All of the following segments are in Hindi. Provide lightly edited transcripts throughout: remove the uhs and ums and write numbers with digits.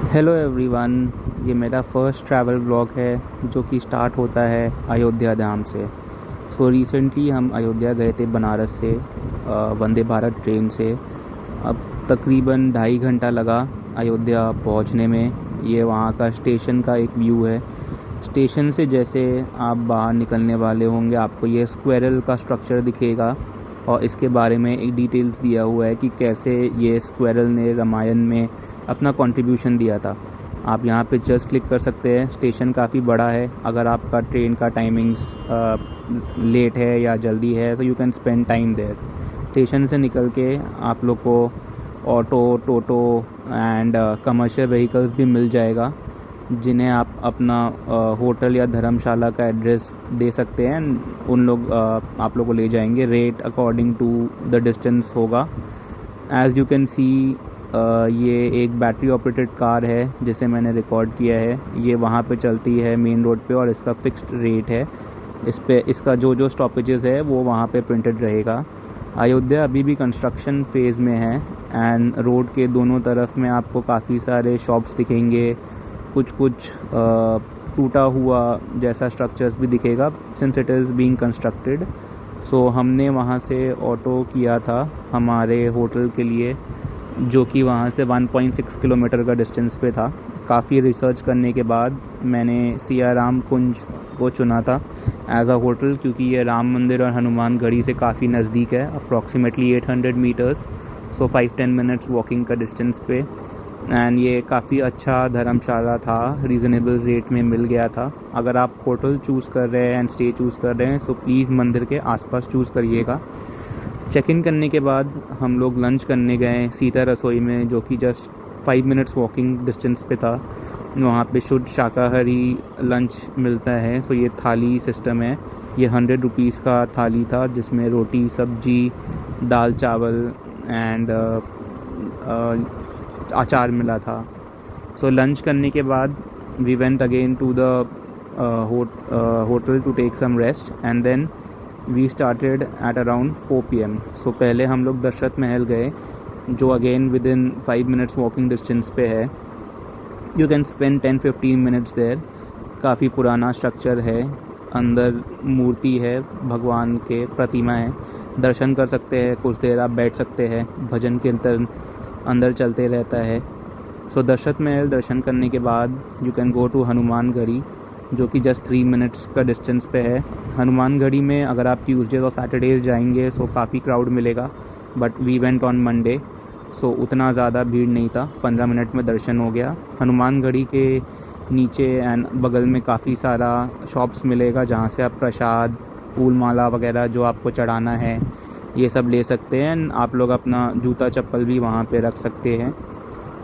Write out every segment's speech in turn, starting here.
Hello everyone. ये मेरा फर्स्ट ट्रैवल व्लॉग है जो कि स्टार्ट होता है अयोध्या धाम से। सो रिसेंटली हम अयोध्या गए थे बनारस से वंदे भारत ट्रेन से। अब तकरीबन 2.5 घंटा लगा अयोध्या पहुंचने में। ये वहाँ का स्टेशन का एक व्यू है। स्टेशन से जैसे आप बाहर निकलने वाले होंगे आपको ये स्क्वेरल का स्ट्रक्चर दिखेगा और इसके बारे में एक डिटेल्स दिया हुआ है कि कैसे ये स्क्वेरल ने रामायण में अपना कंट्रीब्यूशन दिया था। आप यहाँ पे जस्ट क्लिक कर सकते हैं। स्टेशन काफ़ी बड़ा है। अगर आपका ट्रेन का टाइमिंग्स लेट है या जल्दी है तो you can spend time there. Station से निकल के आप लोग को auto, toto and commercial vehicles भी मिल जाएगा जिन्हें आप अपना होटल या धर्मशाला का एड्रेस दे सकते हैं। उन लोग आप लोग को ले जाएंगे। Rate according to the distance होगा। एज़ यू कैन सी ये एक बैटरी ऑपरेटेड कार है जिसे मैंने रिकॉर्ड किया है। ये वहाँ पे चलती है मेन रोड पे और इसका फिक्स्ड रेट है। इस पे इसका जो स्टॉपेजेस है वो वहाँ पे प्रिंटेड रहेगा। अयोध्या अभी भी कंस्ट्रक्शन फेज़ में है एंड रोड के दोनों तरफ में आपको काफ़ी सारे शॉप्स दिखेंगे। कुछ टूटा हुआ जैसा स्ट्रक्चर्स भी दिखेगा since it is being constructed. So हमने वहाँ से ऑटो किया था हमारे होटल के लिए जो कि वहाँ से 1.6 किलोमीटर का डिस्टेंस पे था। काफ़ी रिसर्च करने के बाद मैंने सिया राम कुंज को चुना था एज़ अ होटल क्योंकि ये राम मंदिर और हनुमान गढ़ी से काफ़ी नज़दीक है, अप्रॉक्सीमेटली 800 मीटर्स। सो 5-10 मिनट्स वॉकिंग का डिस्टेंस पे। एंड ये काफ़ी अच्छा धर्मशाला था, रीज़नेबल रेट में मिल गया था। अगर आप होटल चूज़ कर रहे हैं एंड स्टे चूज़ कर रहे हैं सो प्लीज़ मंदिर के आसपास चूज़ करिएगा। चेक इन करने के बाद हम लोग लंच करने गए सीता रसोई में जो कि जस्ट 5 मिनट्स वॉकिंग डिस्टेंस पे था। वहाँ पे शुद्ध शाकाहारी लंच मिलता है। सो ये थाली सिस्टम है। ये 100 रुपीज़ का थाली था जिसमें रोटी, सब्जी, दाल, चावल एंड अचार मिला था। सो लंच करने के बाद we went again to the hotel to take some rest and then we started at around 4 PM। So पहले हम लोग दशरथ महल गए जो again within 5 minutes walking distance पे है। You can spend 10-15 minutes there. काफ़ी पुराना स्ट्रक्चर है। अंदर मूर्ति है, भगवान के प्रतिमा है। दर्शन कर सकते हैं। कुछ देर आप बैठ सकते हैं। भजन कीर्तन अंदर चलते रहता है। सो दशरथ महल दर्शन करने के बाद you can go to Hanuman Garhi जो कि जस्ट 3 मिनट्स का डिस्टेंस पे है। हनुमान गढ़ी में अगर आप ट्यूसडेज और सैटरडेज़ जाएंगे सो काफ़ी क्राउड मिलेगा, but we went on Monday so उतना ज़्यादा भीड़ नहीं था। 15 मिनट में दर्शन हो गया। हनुमान गढ़ी के नीचे एंड बगल में काफ़ी सारा शॉप्स मिलेगा जहाँ से आप प्रसाद, फूल माला वगैरह जो आपको चढ़ाना है ये सब ले सकते हैं। एंड आप लोग अपना जूता चप्पल भी वहाँ पे रख सकते हैं।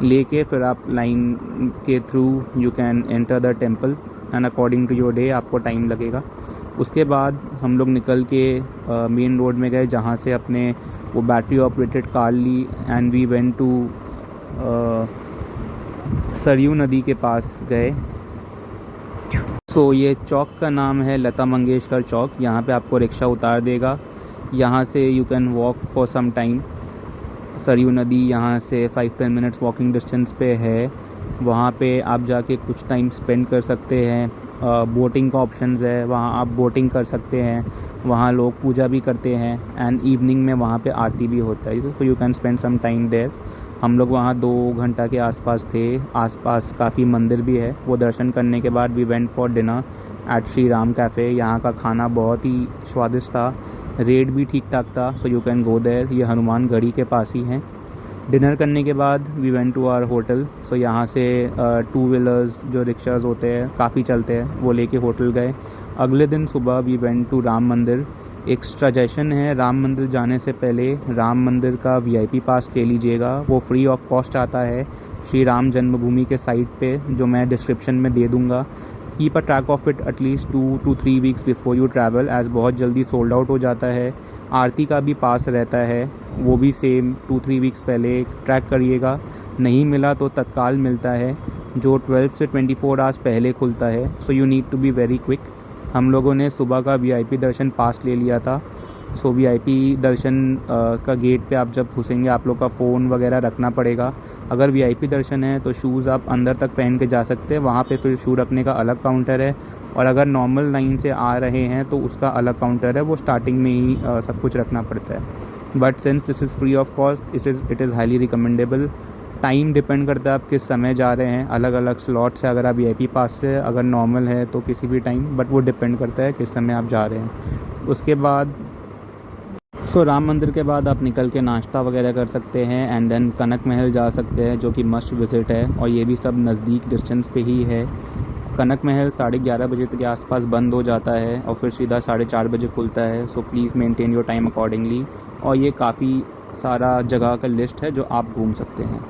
लेके फिर आप लाइन के through you can enter the temple and according to your day आपको टाइम लगेगा। उसके बाद हम लोग निकल के मेन रोड में गए जहाँ से अपने वो बैटरी ऑपरेटेड कार ली and we went to Sarayu नदी के पास गए। सो ये चौक का नाम है लता मंगेशकर चौक। यहाँ पे आपको रिक्शा उतार देगा। यहाँ से you can walk for some time. Sarayu नदी यहाँ से 5-10 मिनट्स वॉकिंग डिस्टेंस पे है। वहाँ पे आप जाके कुछ टाइम स्पेंड कर सकते हैं। बोटिंग का ऑप्शंस है, वहाँ आप बोटिंग कर सकते हैं। वहाँ लोग पूजा भी करते हैं एंड इवनिंग में वहाँ पे आरती भी होता है। तो you can spend some time there. हम लोग वहाँ 2 घंटा के आसपास थे। आसपास काफ़ी मंदिर भी है। वो दर्शन करने के बाद we went for dinner at Shri Ram cafe. यहाँ का खाना बहुत ही स्वादिष्ट था। रेट भी ठीक ठाक था। So you can go there. ये हनुमान गढ़ी के पास ही है। डिनर करने के बाद we went to our hotel. So यहाँ से 2 व्हीलर्स जो रिक्शाज होते हैं काफ़ी चलते हैं वो लेके होटल गए। अगले दिन सुबह वी वेंट टू राम मंदिर। एक सजेशन है, राम मंदिर जाने से पहले राम मंदिर का VIP पास ले लीजिएगा। वो फ्री ऑफ कॉस्ट आता है श्री राम जन्मभूमि के साइट पे जो मैं डिस्क्रिप्शन में दे दूँगा। Keep a track of it at least 2 to 3 weeks before you travel as बहुत जल्दी सोल्ड आउट हो जाता है। आरती का भी पास रहता है, वो भी सेम 2-3 वीक्स पहले ट्रैक करिएगा। नहीं मिला तो तत्काल मिलता है जो 12 से 24 आवर्स पहले खुलता है। So you need to be very quick. हम लोगों ने सुबह का VIP दर्शन पास ले लिया था सो वीआईपी दर्शन का गेट पे आप जब घुसेंगे आप लोग का फ़ोन वगैरह रखना पड़ेगा। अगर वीआईपी दर्शन है तो शूज़ आप अंदर तक पहन के जा सकते हैं, वहाँ पे फिर शू रखने का अलग काउंटर है। और अगर नॉर्मल लाइन से आ रहे हैं तो उसका अलग काउंटर है, वो स्टार्टिंग में ही सब कुछ रखना पड़ता है। But since this is free of cost it is highly recommendable. Time depend करता है आप किस समय जा रहे हैं, अलग अलग स्लॉट्स है। अगर आप वीआईपी पास से, अगर नॉर्मल है तो किसी भी टाइम, बट वो डिपेंड करता है किस समय आप जा रहे हैं। उसके बाद राम मंदिर के बाद आप निकल के नाश्ता वगैरह कर सकते हैं एंड देन कनक महल जा सकते हैं, जो कि मस्ट विज़िट है और ये भी सब नज़दीक डिस्टेंस पे ही है। कनक महल 11:30 बजे के आसपास बंद हो जाता है और फिर सीधा 4:30 बजे खुलता है। So please maintain your time accordingly. और ये काफ़ी सारा जगह का लिस्ट है जो आप घूम सकते हैं।